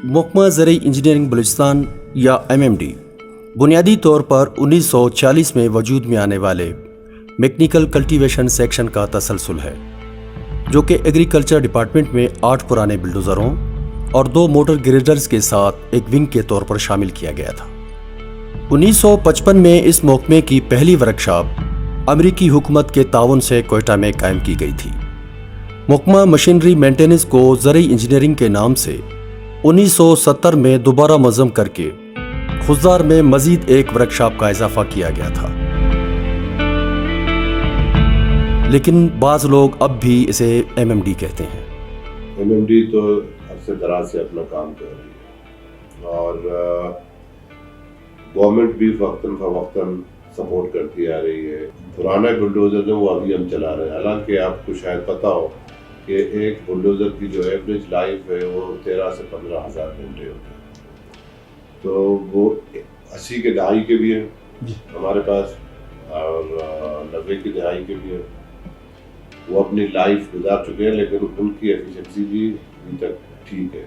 محکمہ زرعی انجینئرنگ بلوچستان یا MMD بنیادی طور پر 1940 میں وجود میں آنے والے میکینیکل کلٹیویشن سیکشن کا تسلسل ہے، جو کہ ایگریکلچر ڈپارٹمنٹ میں 8 پرانے بلڈوزروں اور 2 موٹر گریڈرز کے ساتھ ایک ونگ کے طور پر شامل کیا گیا تھا۔ 1955 میں اس محکمے کی پہلی ورکشاپ امریکی حکومت کے تعاون سے کوئٹہ میں قائم کی گئی تھی۔ محکمہ مشینری مینٹیننس کو زرعی انجینئرنگ کے نام سے 1970 میں دوبارہ منظم کر کے خضدار میں مزید ایک ورکشاپ کا اضافہ کیا گیا تھا، لیکن بعض لوگ اب بھی اسے MMD کہتے ہیں۔ MMD تو عرصے دراز سے اپنا کام کر رہی ہے اور گورنمنٹ بھی وقتاً فوقتاً سپورٹ کرتی آ رہی ہے۔ پرانا بلڈوزر جو وہ ابھی ہم چلا رہے ہیں، حالانکہ آپ کو شاید پتہ ہو کہ ایک بلڈوزر کی جو ایوریج لائف ہے وہ 13 سے 15 ہزار گھنٹے ہوتے ہیں، تو وہ 80 کے دہائی کے بھی ہیں ہمارے پاس اور 90 کی دہائی کے بھی ہیں۔ وہ اپنی لائف گزار چکے ہیں، لیکن ان کی ایفیشنسی بھی ابھی تک ٹھیک ہے۔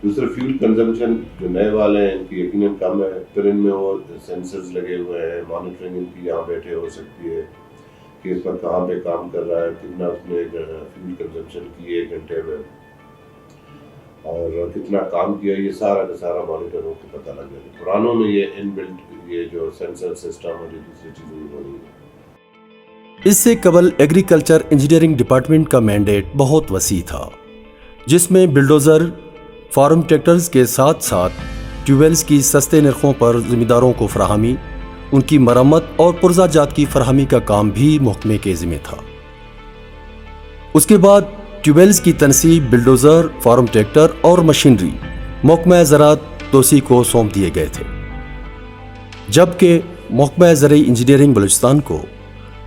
دوسرا فیول کنزمپشن جو نئے والے ہیں ان کی یقیناً کم ہے، پھر ان میں وہ سینسرز لگے ہوئے ہیں، مانیٹرنگ ان کی یہاں بیٹھے ہو سکتی ہے کہ اس پر کہاں پہ کام کر رہا ہے، کتنا اس نے فیول کنزمپشن کی 1 گھنٹے میں اور کتنا کام کیا، یہ سارا کا سارا مانیٹر ہو کے پتہ لگ جائے۔ پرانوں میں یہ ان بلٹ یہ جو سینسر سسٹم اور دوسری چیزیں یہ بنی ہیں۔ اس سے قبل ایگریکلچر انجینئرنگ ڈپارٹمنٹ کا مینڈیٹ بہت وسیع تھا، جس میں بلڈوزر، فارم ٹریکٹرز کے ساتھ ساتھ ٹیوبویلز کی سستے نرخوں پر ذمہ داروں کو فراہمی، ان کی مرمت اور پرزہ جات کی فراہمی کا کام بھی محکمے کے ذمہ تھا۔ اس کے بعد ٹیوبویلز کی تنصیب بلڈوزر، فارم ٹریکٹر اور مشینری محکمہ زراعت توسیع کو سونپ دیے گئے تھے، جبکہ محکمہ زرعی انجینئرنگ بلوچستان کو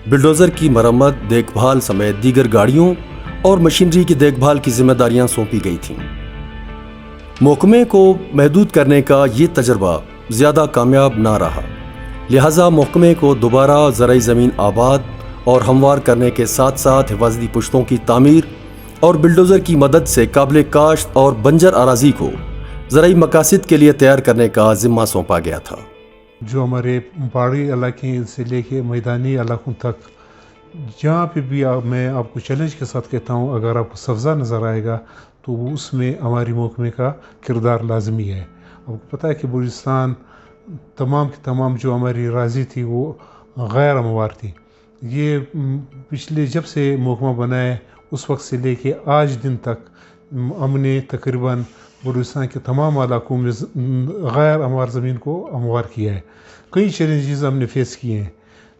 بلڈوزر کی مرمت، دیکھ بھال سمیت دیگر گاڑیوں اور مشینری کی دیکھ بھال کی ذمہ داریاں سونپی گئی تھیں۔ محکمے کو محدود کرنے کا یہ تجربہ زیادہ کامیاب نہ رہا، لہٰذا محکمے کو دوبارہ زرعی زمین آباد اور ہموار کرنے کے ساتھ ساتھ حفاظتی پشتوں کی تعمیر اور بلڈوزر کی مدد سے قابل کاشت اور بنجر اراضی کو زرعی مقاصد کے لیے تیار کرنے کا ذمہ سونپا گیا تھا۔ جو ہمارے پہاڑی علاقے سے لے کے میدانی علاقوں تک، جہاں پہ بھی میں آپ کو چیلنج کے ساتھ کہتا ہوں، اگر آپ کو سبزہ نظر آئے گا تو اس میں ہماری محکمے کا کردار لازمی ہے۔ آپ کو پتہ ہے کہ بلوچستان تمام کی تمام جو ہماری اراضی تھی وہ غیر ہموار تھی۔ یہ پچھلے جب سے محکمہ بنا ہے اس وقت سے لے کے آج دن تک ہم نے تقریباً بلوچستان کے تمام علاقوں میں غیر ہموار زمین کو ہموار کیا ہے۔ کئی چیلنجز ہم نے فیس کیے ہیں۔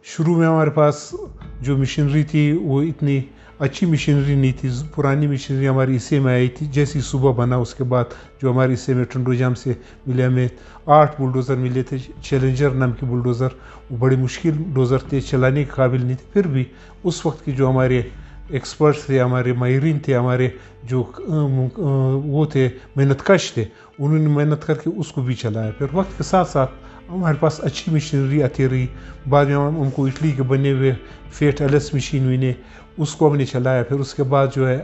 شروع میں ہمارے پاس جو مشینری تھی وہ اتنی اچھی مشینری نہیں تھی، پرانی مشینری ہماری حصے میں آئی تھی۔ جیسی صوبہ بنا اس کے بعد جو ہمارے حصے میں ٹنڈو جام سے ملے، ہمیں 8 بلڈوزر ملے تھے، چیلنجر نام کے بلڈوزر۔ وہ بڑے مشکل ڈوزر تھے، چلانے کے قابل نہیں تھے، پھر بھی اس وقت کے جو ہمارے ایکسپرٹس تھے، ہمارے ماہرین تھے، ہمارے جو وہ تھے محنت کش تھے، انہوں نے محنت کر کے اس کو بھی چلایا۔ پھر وقت کے ساتھ ساتھ ہمارے پاس اچھی مشینری آتی رہی۔ بعد میں ہم کو اٹلی کے بنے ہوئے فیٹ LS مشین ہوئی نے، اس کو ہم نے چلایا۔ پھر اس کے بعد جو ہے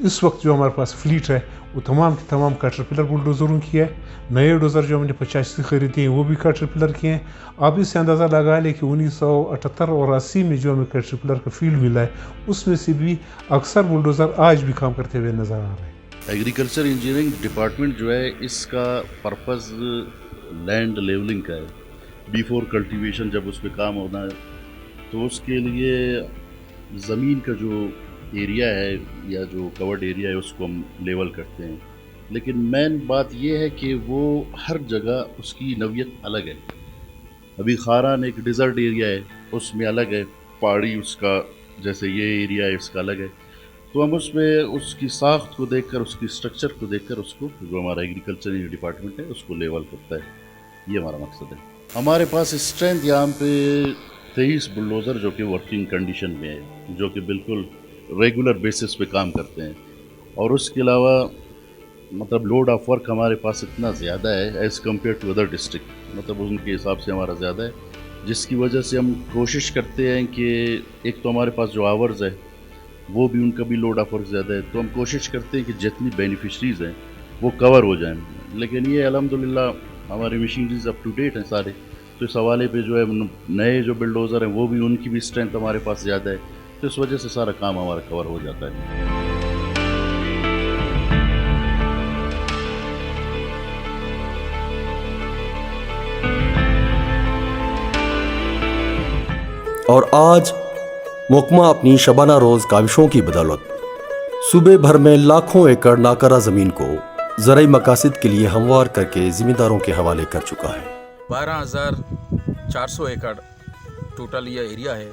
اس وقت جو ہمارے پاس فلیٹ ہے وہ تمام کے تمام کیٹرپلر بلڈوزروں کی ہے۔ نئے ڈوزر جو ہم نے 85 خریدے ہیں وہ بھی کیٹرپلر کے ہیں۔ آپ اس سے اندازہ لگا لیں کہ 1978 اور 80 میں جو ہمیں کیٹرپلر کا فیلڈ ملا ہے اس میں سے بھی اکثر بلڈوزر آج بھی کام کرتے ہوئے نظر آ رہے ہیں۔ ایگریکلچر انجینئرنگ ڈپارٹمنٹ جو ہے اس کا پرپز لینڈ لیولنگ کا ہے۔ بیفور کلٹیویشن جب اس پہ کام ہونا ہے تو اس کے لیے زمین کا جو ایریا ہے یا جو کورڈ ایریا ہے اس کو ہم لیول کرتے ہیں، لیکن مین بات یہ ہے کہ وہ ہر جگہ اس کی نوعیت الگ ہے۔ ابھی خاران ایک ڈیزرٹ ایریا ہے، اس میں الگ ہے، پہاڑی اس کا جیسے یہ ایریا ہے اس کا الگ ہے، تو ہم اس میں اس کی ساخت کو دیکھ کر، اس کی اسٹرکچر کو دیکھ کر اس کو جو ہمارا ایگریکلچر ڈپارٹمنٹ ہے اس کو لیول کرتا ہے۔ یہ ہمارا مقصد ہے۔ ہمارے پاس اسٹرینتھ یہاں پہ 23 بلڈوزر جو کہ ورکنگ کنڈیشن میں ہے، جو کہ بالکل रेगुलर बेसिस पे काम करते हैं। और उसके अलावा मतलब लोड ऑफ वर्क हमारे पास इतना ज़्यादा है as compare to other district, मतलब उनके हिसाब से हमारा ज़्यादा है, जिसकी वजह से हम कोशिश करते हैं कि एक तो हमारे पास जो आवर्स है वो भी उनका भी लोड ऑफ वर्क ज़्यादा है, तो हम कोशिश करते हैं कि जितनी बेनिफिशरीज़ हैं वो कवर हो जाएं। लेकिन ये अल्हम्दुलिल्लाह हमारी मशीनरीज अप टू डेट हैं सारे, तो इस हवाले पे जो है नए जो बिल्डोज़र हैं वो भी उनकी भी स्ट्रेंथ हमारे पास ज़्यादा है, तो इस वजह से सारा काम हमारा कवर हो जाता है। और आज महकमा अपनी शबाना रोज़ काविशों की बदौलत सूबे भर में लाखों एकड़ नाकरा ज़मीन को ज़राई मकासद के लिए हमवार करके ज़मींदारों के हवाले कर चुका है। 12,400 एकड़ टोटल ये एरिया है।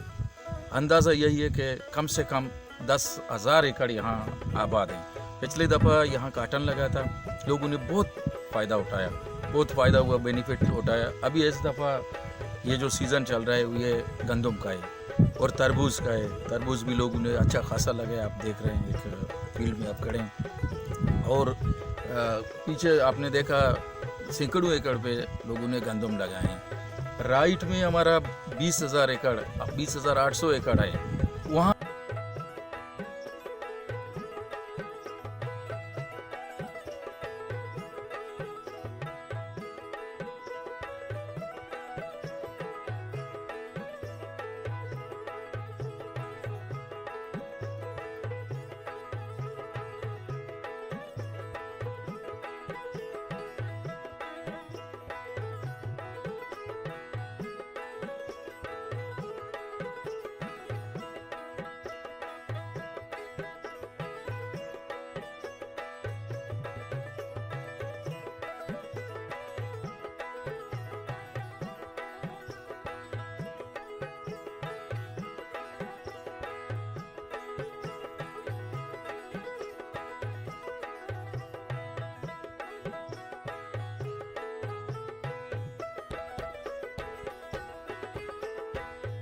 अंदाज़ा यही है कि कम से कम 10,000 एकड़ यहाँ आबाद हैं। पिछली दफ़ा यहाँ काटन लगा था, लोगों ने बहुत फ़ायदा उठाया, बहुत फ़ायदा हुआ, बेनिफिट उठाया। अभी इस दफ़ा ये जो सीज़न चल रहा है ये गंदम का है और तरबूज का है। तरबूज भी लोगों ने अच्छा खासा लगाया, आप देख रहे हैं, एक फील्ड में आप खड़े हैं। और पीछे आपने देखा सैकड़ों एकड़ पे लोगों ने गंदम लगाए हैं। राइट में हमारा 20,000 एकड़, 20,800 एकड़ है। वहाँ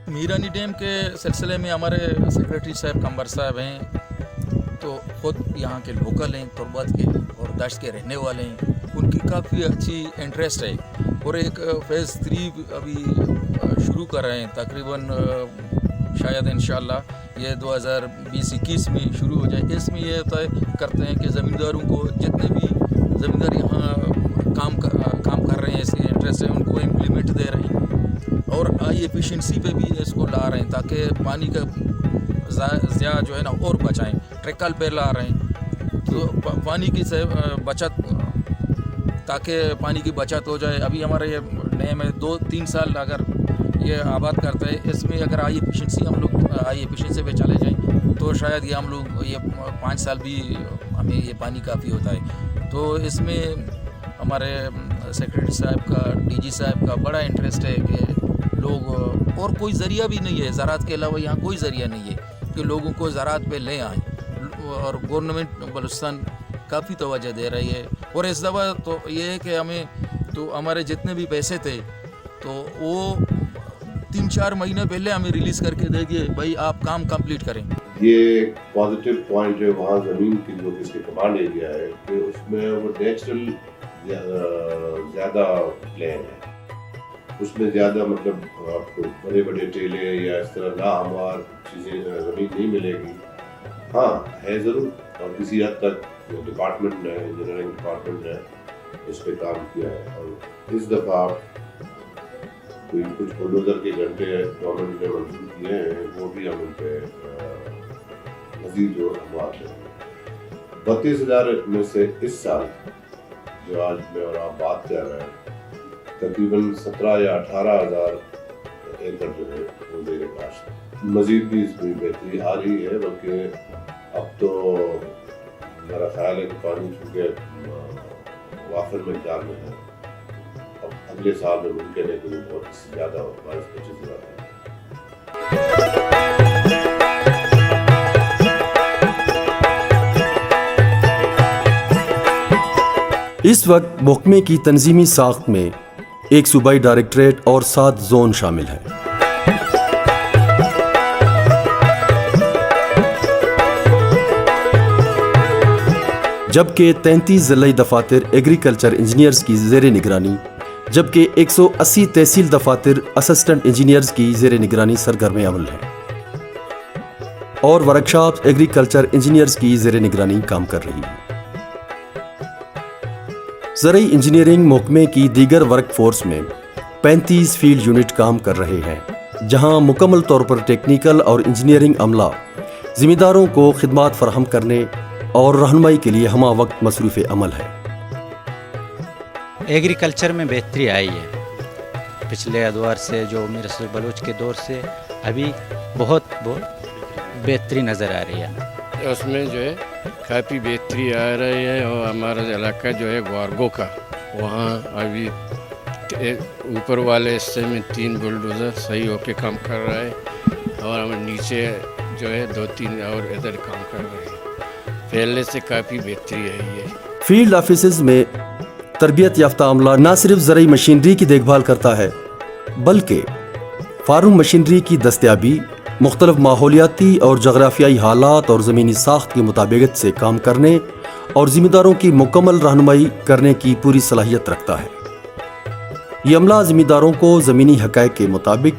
मीरानी डैम के सिलसिले में हमारे सेक्रेटरी साहब कंबर साहब हैं, तो ख़ुद यहाँ के लोकल हैं, तुर्बत के और दश्त के रहने वाले हैं। उनकी काफ़ी अच्छी इंटरेस्ट है और एक फ़ेज़ 3 अभी शुरू कर रहे हैं, तकरीबन शायद इंशाअल्लाह ये 2020-21 में शुरू हो जाए। इसमें ये तय करते हैं कि ज़मींदारों को, जितने भी ज़मींदार यहाँ काम कर रहे हैं, इसके इंटरेस्ट है, उनको इम्प्लीमेंट दे रहे हैं और हाई एफिशिएंसी पे भी इसको ला रहे हैं ताकि पानी का ज़्यादा जो है ना और बचाएं। ट्रिकल पे ला रहे हैं तो पानी की बचत, ताकि पानी की बचत हो जाए। अभी हमारे ये नए में 2-3 साल अगर ये आबाद करते हैं, इसमें अगर हाई एफिशिएंसी हम लोग हाई एफिशिएंसी पे चले जाएं तो शायद ये हम लोग ये 5 साल भी हमें ये पानी काफ़ी होता है। तो इसमें हमारे सेक्रेटरी साहब का, डीजी साहब का बड़ा इंटरेस्ट है कि लोग, और कोई ज़रिया भी नहीं है ज़राअत के अलावा, यहाँ कोई ज़रिया नहीं है कि लोगों को ज़राअत पे ले आएँ। और गवर्नमेंट बलूचिस्तान काफ़ी तवज्जो दे रही है। और इस दफ़ा तो ये है कि हमें तो हमारे जितने भी पैसे थे तो वो 3-4 महीने पहले हमें रिलीज़ करके दे दिए, भाई आप काम कंप्लीट करें। ये पॉजिटिव पॉइंट है वहाँ ज़मीन की जो किसके कमांड एरिया है कि उसमें वो नेचुरल ज़्यादा प्लेन है, उसमें ज़्यादा मतलब आपको बड़े बड़े टेले या इस तरह ना हमार चीज़ें ज़मीन नहीं मिलेगी। हाँ है ज़रूर, और किसी हद तक जो डिपार्टमेंट ने, इंजीनियरिंग डिपार्टमेंट ने इस पर काम किया है। और इस दफ़ा कोई कुछ बुलडोज़र के घंटे गवर्नमेंट ने मंजूर किए हैं, वो भी हम उन पर मज़ीद जो हमार हैं 32,000 में से इस साल जो आज मैं और आप बात कर रहे हैं तकरीबन 17 या 18,000 एकड़ जो है वो ज़ेर काश्त। मज़ीद भी इसमें बेहतरी आ रही है, बल्कि अब तो मेरा ख्याल है कि पानी चूँकि वाफिर मकदार में है, अब अगले साल में मुमकिन है कि वो बहुत ज़्यादा 22-25,000 है। इस वक्त महकमे की तंजीमी साख्त में एक सूबाई डायरेक्टरेट और 7 जोन शामिल हैं। जबकि 33 ज़िला दफातर एग्रीकल्चर इंजीनियर्स की ज़ेर निगरानी, जबकि 180 तहसील दफातर असिस्टेंट इंजीनियर्स की ज़ेर निगरानी सरगर्म अमल है और वर्कशॉप एग्रीकल्चर इंजीनियर्स की ज़ेर निगरानी काम कर रही है। ज़रई इंजीनियरिंग महकमे की दीगर वर्क फोर्स में 35 फील्ड यूनिट काम कर रहे हैं, जहां मुकम्मल तौर पर टेक्निकल और इंजीनियरिंग अमला ज़िम्मेदारों को खिदमात फराहम करने और रहनुमाई के लिए हमा वक्त मसरूफ़ अमल है। एग्रीकल्चर में बेहतरी आई है पिछले अदवार से, जो मीर रसूल बलूच के दौर से अभी बहुत बेहतरी नज़र आ रही है। उसमें जो है काफ़ी बेहतरी आ रही है और हमारा इलाका जो है ग्वारगो का, वहाँ अभी ऊपर वाले हिस्से में 3 बुलडोज़र सही होके काम कर रहा है और हम नीचे जो है 2-3 और इधर काम कर रहे हैं। पहले से काफ़ी बेहतरी है ये। फील्ड ऑफिसेज में तरबियत याफ्ता अमला न सिर्फ ज़रई मशीनरी की देखभाल करता है, बल्कि फार्म मशीनरी की दस्तयाबी मुख्तलिफ माहौलियाती और जगराफियाई हालात और ज़मीनी साख्त की मुताबिकत से काम करने और ज़िम्मेदारों की मुकम्मल रहनुमाई करने की पूरी सलाहियत रखता है। ये अमला ज़िम्मेदारों को ज़मीनी हक़ाइक़ के मुताबिक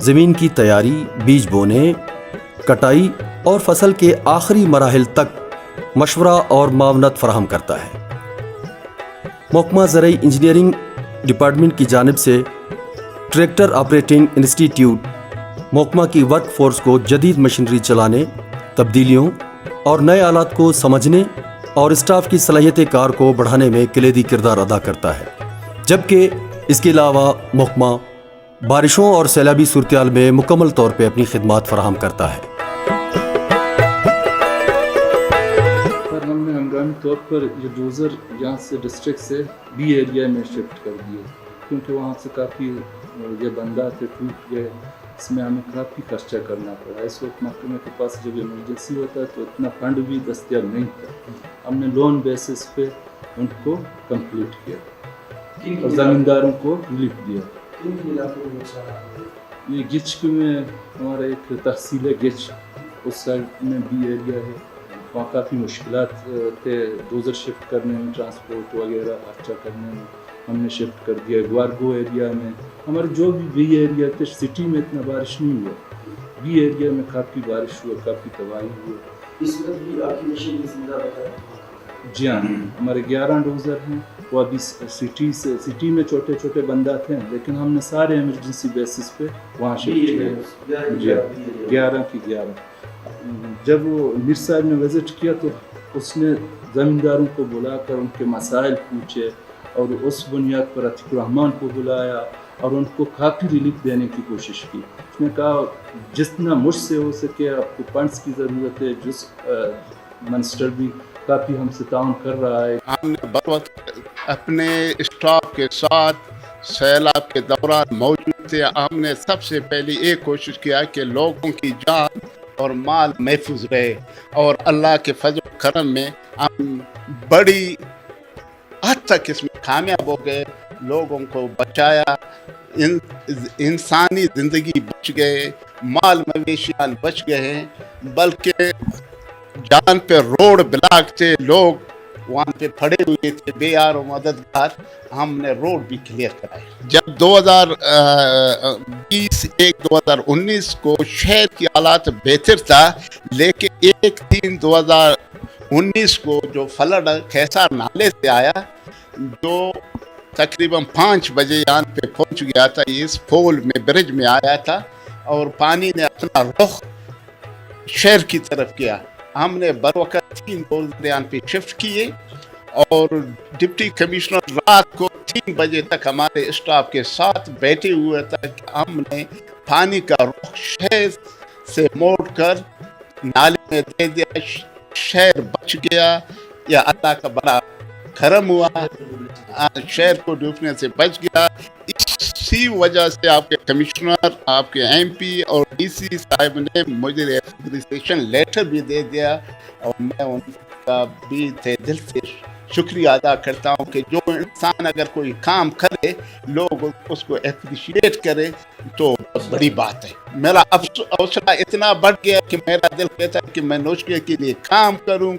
ज़मीन की तैयारी, बीज बोने, कटाई और फसल के आखिरी मराहिल तक मशवरा और मावनत फराहम करता है। महकमा ज़रई इंजीनियरिंग डिपार्टमेंट की जानिब से ट्रैक्टर ऑपरेटिंग इंस्टीट्यूट महकमा की वर्क फोर्स को जदीद मशीनरी चलाने, तब्दीलियों और नए आलात को समझने और स्टाफ की सलाहियत कार को बढ़ाने में कलीदी किरदार अदा करता है। जबकि इसके अलावा महकमा बारिशों और सैलाबी सूरत में मुकम्मल तौर पर अपनी खिदमात फराहम करता है। हमने हंगामी तौर पर ये डोज़र यहाँ से डिस्ट्रिक्ट से बी एरिया में शिफ्ट कर दिए, क्योंकि वहाँ से काफ़ी ये बंदा थे टूट गए, इसमें हमें काफ़ी खर्चा करना पड़ा। इस वक्त महकमे के पास जब इमरजेंसी होता है तो इतना फंड भी दस्तियाब नहीं था। हमने लोन बेसिस पे उनको कंप्लीट किया और ज़मींदारों को रिलीफ दिया। ये गिच में हमारा एक तहसील है गिच, उस साइड में बी एरिया है, वहाँ काफ़ी मुश्किलात थे डोज़र शिफ्ट करने में, ट्रांसपोर्ट वगैरह खर्चा करने में। हमने शिफ्ट कर दिया ग्वारगो एरिया में। हमारे जो भी बी एरिया थे, सिटी में इतना बारिश नहीं हुआ, बी एरिया में काफ़ी बारिश हुआ, काफ़ी तबाही हुई। इस वक्त भी आपकी मशीन जिंदा है? जी हाँ, हमारे 11 डोज़र हैं, वो अभी सिटी में छोटे छोटे बंदा थे, लेकिन हमने सारे इमरजेंसी बेसिस पे वहाँ शिफ्ट किए। जी 11 की 11। जब वो मीर साहब ने विज़िट किया तो उसने ज़मींदारों को बुलाकर उनके मसाइल पूछे और उस बुनियाद पर अतीक रहमान को बुलाया और उनको काफ़ी रिलीफ देने की कोशिश की। उसने कहा जितना मुझसे हो सके आपको फंड्स की ज़रूरत है, जिस मिनिस्टर भी काफ़ी हमसे ताउन कर रहा है। हमने बर वक्त अपने स्टाफ के साथ सैलाब के दौरान मौजूद थे। हमने सबसे पहले ये कोशिश किया कि लोगों की जान और माल महफूज रहे और अल्लाह के फजल करम में हम बड़ी हद तक इसमें कामयाब हो गए। लोगों को बचाया, इंसानी ज़िंदगी बच गए, माल मवेशियान बच गए हैं, बल्कि जान पे रोड ब्लॉक थे, लोग वहाँ पे पड़े हुए थे बेयार और मददगार। हमने रोड भी क्लियर कराए। जब 2019 को शहर की हालात बेहतर था, लेकिन 1/3/2019 को जो फ्लड खैसार नाले से आया, जो तकरीबन 5 बजे यहाँ पे पहुँच गया था, इस पोल में ब्रिज में आया था और पानी ने अपना रुख शहर की तरफ किया। हमने बर वक़्त 3 डोज़र यहाँ पे शिफ्ट किए और डिप्टी कमिश्नर रात को 3 बजे तक हमारे स्टाफ के साथ बैठे हुए था। हमने पानी का रुख शहर से मोड़ कर नाले में दे दिया, शहर बच गया। या अल्लाह का बड़ा करम हुआ, शहर को डूबने से बच गया। इसी वजह से आपके कमिश्नर, आपके एमपी और डीसी साहब ने मुझे एप्रिसिएशन लेटर भी दे दिया और मैं उनका भी दिल से शुक्रिया अदा करता हूँ कि जो इंसान अगर कोई काम करे, लोग उसको एप्रिशिएट करे तो बड़ी बात है। मेरा हौसला इतना बढ़ गया कि मेरा दिल कहता है कि मैं नौकरी के लिए काम करूँ।